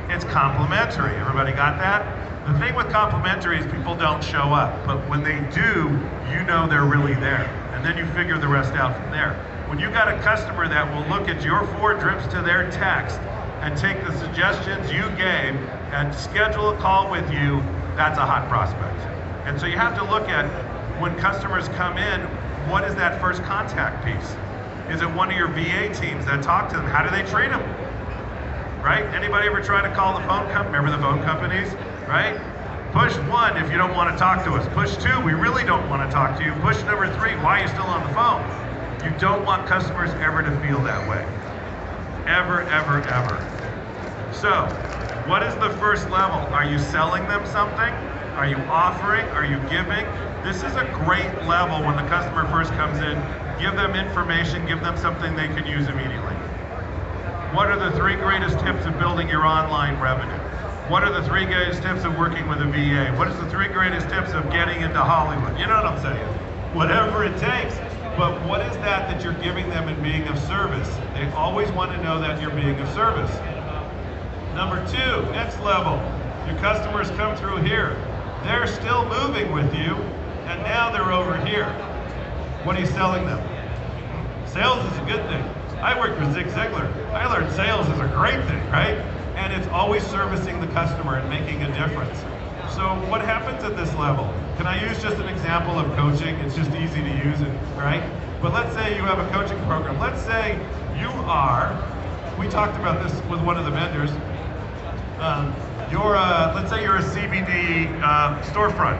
It's complimentary. Everybody got that? The thing with complimentary is people don't show up, but when they do, you know they're really there. And then you figure the rest out from there. When you got a customer that will look at your 4 drips to their text and take the suggestions you gave and schedule a call with you, that's a hot prospect. And so you have to look at, when customers come in, what is that first contact piece? Is it one of your VA teams that talk to them? How do they treat them? Right? Anybody ever try to call the phone company? Remember the phone companies? Right? Push 1 if you don't want to talk to us. Push 2, we really don't want to talk to you. Push number 3, why are you still on the phone? You don't want customers ever to feel that way. Ever, ever, ever. So, what is the first level? Are you selling them something? Are you offering? Are you giving? This is a great level when the customer first comes in. Give them information, give them something they can use immediately. What are the 3 greatest tips of building your online revenue? What are the 3 greatest tips of working with a VA? What is the 3 greatest tips of getting into Hollywood? You know what I'm saying? Whatever it takes. But what is that you're giving them and being of service? They always want to know that you're being of service. Number 2, next level. Your customers come through here. They're still moving with you, and now they're over here. What are you selling them? Sales is a good thing. I worked with Zig Ziglar. I learned sales is a great thing, right? And it's always servicing the customer and making a difference. So what happens at this level? Can I use just an example of coaching? It's just easy to use it, right? But let's say you have a coaching program. Let's say you are, we talked about this with one of the vendors, let's say you're a CBD storefront,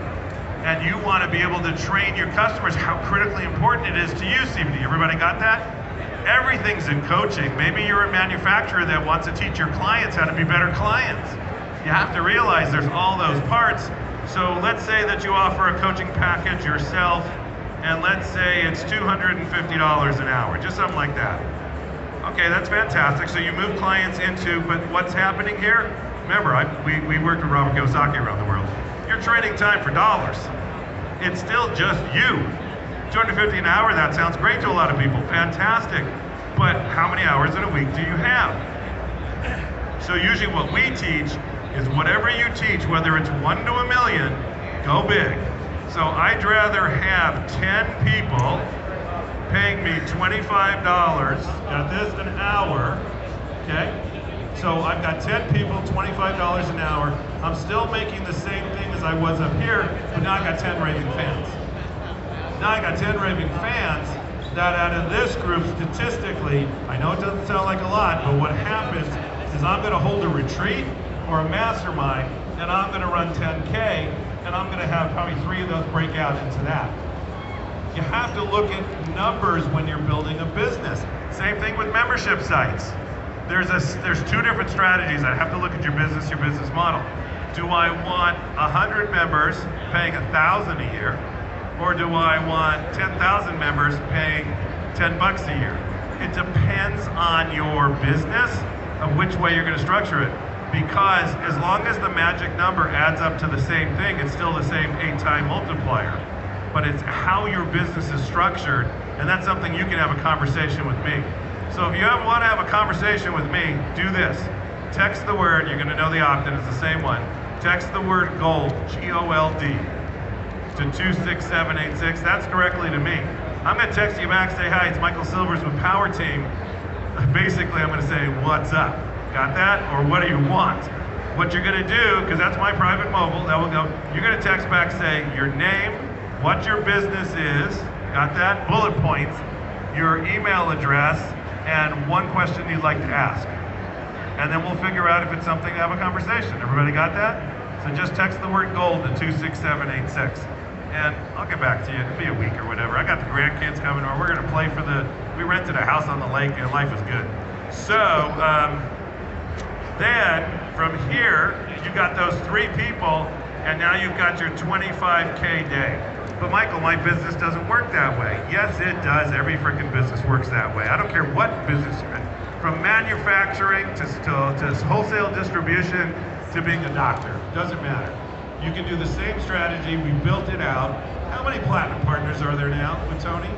and you want to be able to train your customers how critically important it is to use CBD. Everybody got that? Everything's in coaching. Maybe you're a manufacturer that wants to teach your clients how to be better clients. You have to realize there's all those parts. So let's say that you offer a coaching package yourself, and let's say it's $250 an hour, just something like that. Okay, that's fantastic. So you move clients into, but what's happening here? Remember, we worked with Robert Kiyosaki around the world. You're trading time for dollars. It's still just you. $250 an hour, that sounds great to a lot of people. Fantastic. But how many hours in a week do you have? So usually what we teach is whatever you teach, whether it's 1 to 1 million, go big. So I'd rather have 10 people paying me $25 at this an hour, okay? So I've got 10 people, $25 an hour. I'm still making the same thing as I was up here, but now I got 10 raving fans. Now I got 10 raving fans that out of this group, statistically, I know it doesn't sound like a lot, but what happens is I'm gonna hold a retreat or a mastermind, and I'm gonna run 10K, and I'm gonna have probably 3 of those break out into that. You have to look at numbers when you're building a business. Same thing with membership sites. There's 2 different strategies. I have to look at your business model. Do I want 100 members paying $1,000 a year, or do I want 10,000 members paying $10 a year? It depends on your business of which way you're going to structure it. Because as long as the magic number adds up to the same thing, it's still the same 8-time multiplier. But it's how your business is structured, and that's something you can have a conversation with me. So if you want to have a conversation with me, do this. Text the word, you're going to know the opt-in, it's the same one. Text the word GOLD, G-O-L-D, to 26786. That's directly to me. I'm going to text you back, say, hi, it's Michael Silvers with Power Team. Basically, I'm going to say, what's up? Got that? Or what do you want? What you're going to do, because that's my private mobile, that will go, you're going to text back, say your name, what your business is, got that? Bullet points, your email address, and one question you'd like to ask. And then we'll figure out if it's something to have a conversation. Everybody got that? So just text the word GOLD to 26786. And I'll get back to you. It'll be a week or whatever. I got the grandkids coming over. We're going to play for we rented a house on the lake, and life is good. So then from here, you got those 3 people, and now you've got your 25K day. But Michael, my business doesn't work that way. Yes, it does. Every freaking business works that way. I don't care what business you're in. From manufacturing to wholesale distribution to being a doctor. Doesn't matter. You can do the same strategy. We built it out. How many platinum partners are there now with Tony?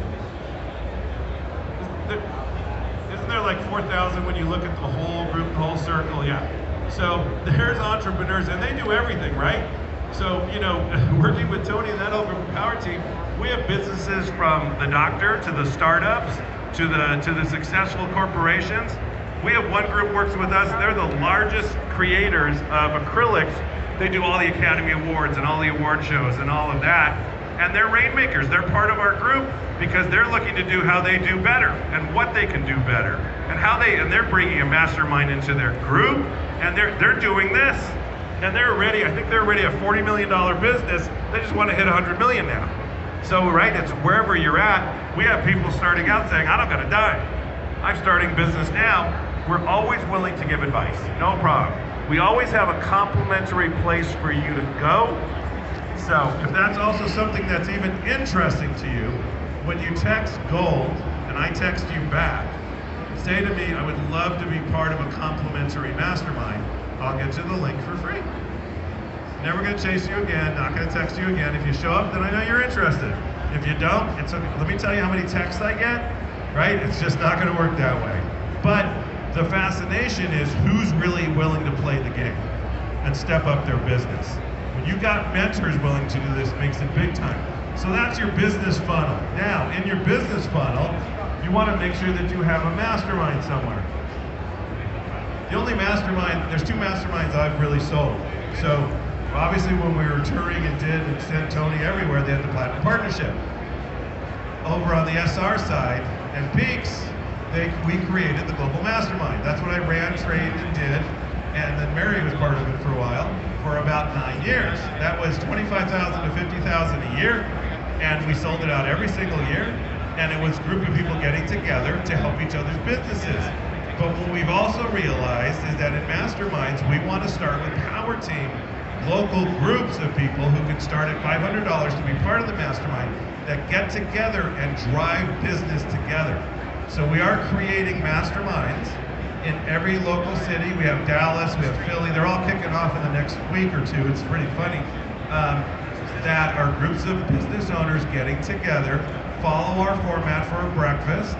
Isn't there like 4,000 when you look at the whole group, the whole circle? Yeah. So there's entrepreneurs, and they do everything, right? So, you know, working with Tony and that over Power Team, we have businesses from the doctor to the startups to the successful corporations. We have one group works with us. They're the largest creators of acrylics. They do all the Academy Awards and all the award shows and all of that. And they're rainmakers. They're part of our group because they're looking to do how they do better and what they can do better and they're bringing a mastermind into their group, and they're doing this. And they're already, I think they're already a $40 million business. They just want to hit 100 million now. So, right, it's wherever you're at. We have people starting out saying, I don't got a dime. I'm starting business now. We're always willing to give advice, no problem. We always have a complimentary place for you to go. So, if that's also something that's even interesting to you, when you text GOLD and I text you back, say to me, I would love to be part of a complimentary mastermind. I'll get you the link for free. Never gonna chase you again, not gonna text you again. If you show up, then I know you're interested. If you don't, it's okay. Let me tell you how many texts I get, right? It's just not gonna work that way. But the fascination is who's really willing to play the game and step up their business. When you've got mentors willing to do this, it makes it big time. So that's your business funnel. Now, in your business funnel, you wanna make sure that you have a mastermind somewhere. The only mastermind, there's two masterminds I've really sold. So obviously when we were touring and did and sent Tony everywhere, they had the Platinum Partnership. Over on the SR side and Peaks, we created the Global Mastermind. That's what I ran, trained, and did. And then Mary was part of it for a while, for about 9 years. That was $25,000 to $50,000 a year, and we sold it out every single year. And it was a group of people getting together to help each other's businesses. But what we've also realized is that in masterminds, we want to start with Power Team, local groups of people who can start at $500 to be part of the mastermind that get together and drive business together. So we are creating masterminds in every local city. We have Dallas, we have Philly, they're all kicking off in the next week or two. It's pretty funny. That are groups of business owners getting together, follow our format for a breakfast,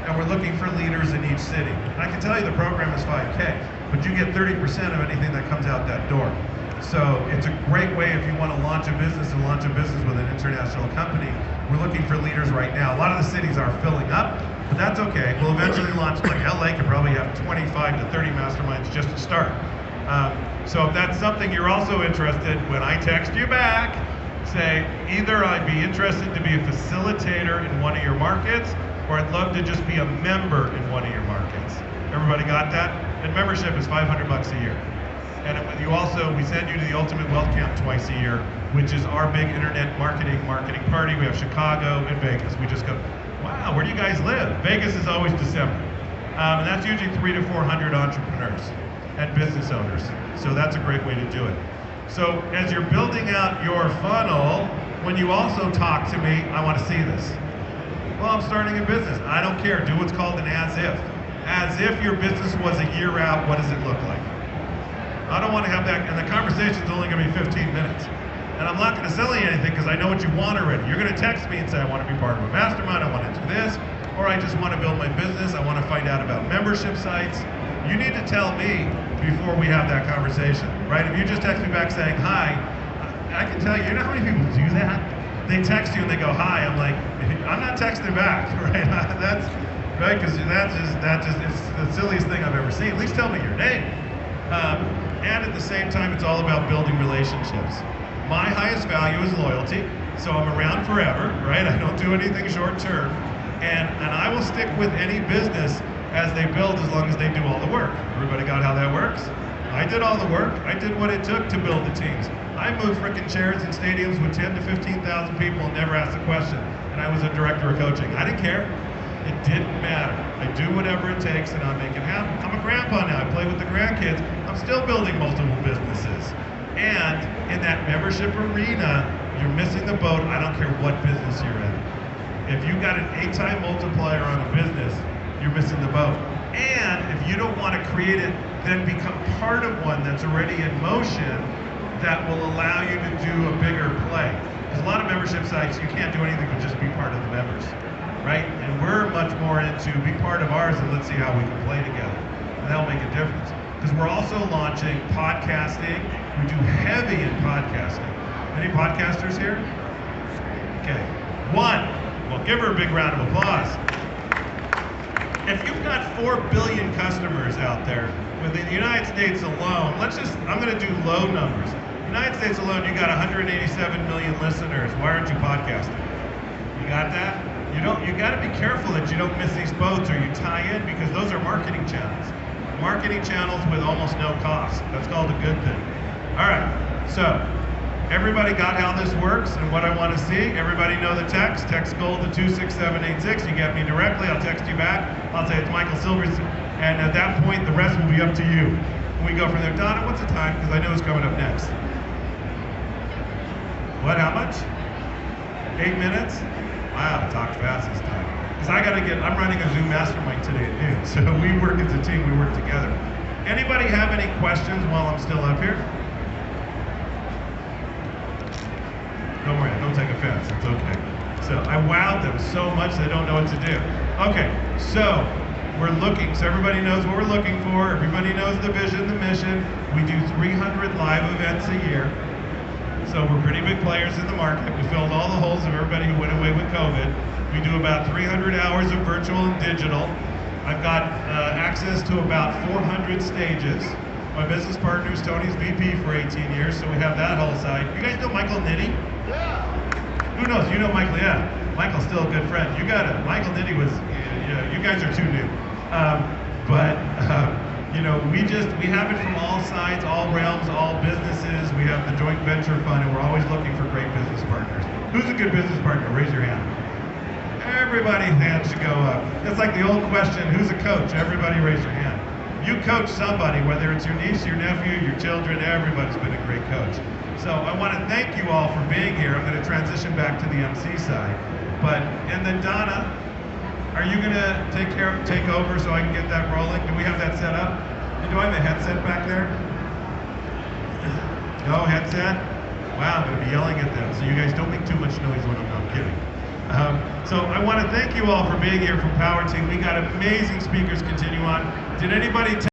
and we're looking for leaders in each city. And I can tell you the program is 5K, but you get 30% of anything that comes out that door. So it's a great way if you want to launch a business and launch a business with an international company. We're looking for leaders right now. A lot of the cities are filling up, but that's okay. We'll eventually launch, like LA could probably have 25 to 30 masterminds just to start. So if that's something you're also interested, when I text you back, say either I'd be interested to be a facilitator in one of your markets, or I'd love to just be a member in one of your markets. Everybody got that? And membership is $500 a year. And we send you to the Ultimate Wealth Camp twice a year, which is our big internet marketing party. We have Chicago and Vegas. We just go, wow, where do you guys live? Vegas is always December. And that's usually 300 to 400 entrepreneurs and business owners. So that's a great way to do it. So as you're building out your funnel, when you also talk to me, I want to see this. Well, I'm starting a business. I don't care. Do what's called an as if. As if your business was a year out, what does it look like? I don't want to have that, and the conversation's only going to be 15 minutes. And I'm not going to sell you anything because I know what you want already. You're going to text me and say, I want to be part of a mastermind, I want to do this, or I just want to build my business, I want to find out about membership sites. You need to tell me before we have that conversation, right? If you just text me back saying, hi, I can tell you know how many people do that? They text you and they go, hi, I'm like, I'm not texting back, right? That's, right, because that's just, it's the silliest thing I've ever seen. At least tell me your name. And at the same time, it's all about building relationships. My highest value is loyalty, so I'm around forever, right? I don't do anything short term. And I will stick with any business as they build as long as they do all the work. Everybody got how that works? I did all the work. I did what it took to build the teams. I moved freaking chairs in stadiums with 10 to 15,000 people and never asked a question. And I was a director of coaching. I didn't care. It didn't matter. I do whatever it takes and I make it happen. I'm a grandpa now. I play with the grandkids. I'm still building multiple businesses. And in that membership arena, you're missing the boat. I don't care what business you're in. If you got an 8-time multiplier on a business, you're missing the boat. And if you don't want to create it, then become part of one that's already in motion that will allow you to do a bigger play. There's a lot of membership sites, you can't do anything but just be part of the members, right? And we're much more into be part of ours and let's see how we can play together. And that'll make a difference. because we're also launching podcasting. We do heavy in podcasting. Any podcasters here? Okay, one. Well, give her a big round of applause. If you've got 4 billion customers out there, within the United States alone, I'm going to do low numbers. United States alone, you got 187 million listeners. Why aren't you podcasting? You got that? You got to be careful that you don't miss these boats or you tie in, because those are marketing channels. Marketing channels with almost no cost. That's called a good thing. All right, so everybody got how this works and what I want to see? Everybody know the text? Text gold to 26786. You get me directly, I'll text you back. I'll say it's Michael Silvers, and at that point, the rest will be up to you. We go from there. Donna, what's the time? Because I know it's coming up next. What, how much? 8 minutes? Wow, I talked fast this time. Because I'm running a Zoom mastermind today at noon, so we work as a team, we work together. Anybody have any questions while I'm still up here? Don't worry, don't take offense, it's okay. So I wowed them so much they don't know what to do. Okay, so we're looking, so everybody knows what we're looking for, everybody knows the vision, the mission. We do 300 live events a year. So we're pretty big players in the market. We filled all the holes of everybody who went away with COVID. We do about 300 hours of virtual and digital. I've got access to about 400 stages. My business partner is Tony's VP for 18 years, so we have that whole side. You guys know Michael Nitty? Yeah. Who knows? You know Michael, yeah. Michael's still a good friend. You got it. Michael Nitty was, you guys are too new. You know, we have it from all sides, all realms, all businesses. We have the joint venture fund, and we're always looking for great business partners. Who's a good business partner? Raise your hand. Everybody's hand should go up. It's like the old question, who's a coach? Everybody raise your hand. You coach somebody, whether it's your niece, your nephew, your children, everybody's been a great coach. So I want to thank you all for being here. I'm going to transition back to the MC side. And then Donna, are you going to take over so I can get that rolling? Do we have that set up? Do I have a headset back there? No headset? Wow, I'm going to be yelling at them. So you guys don't make too much noise when I'm kidding. So I want to thank you all for being here from Power Team. We got amazing speakers continue on. Did anybody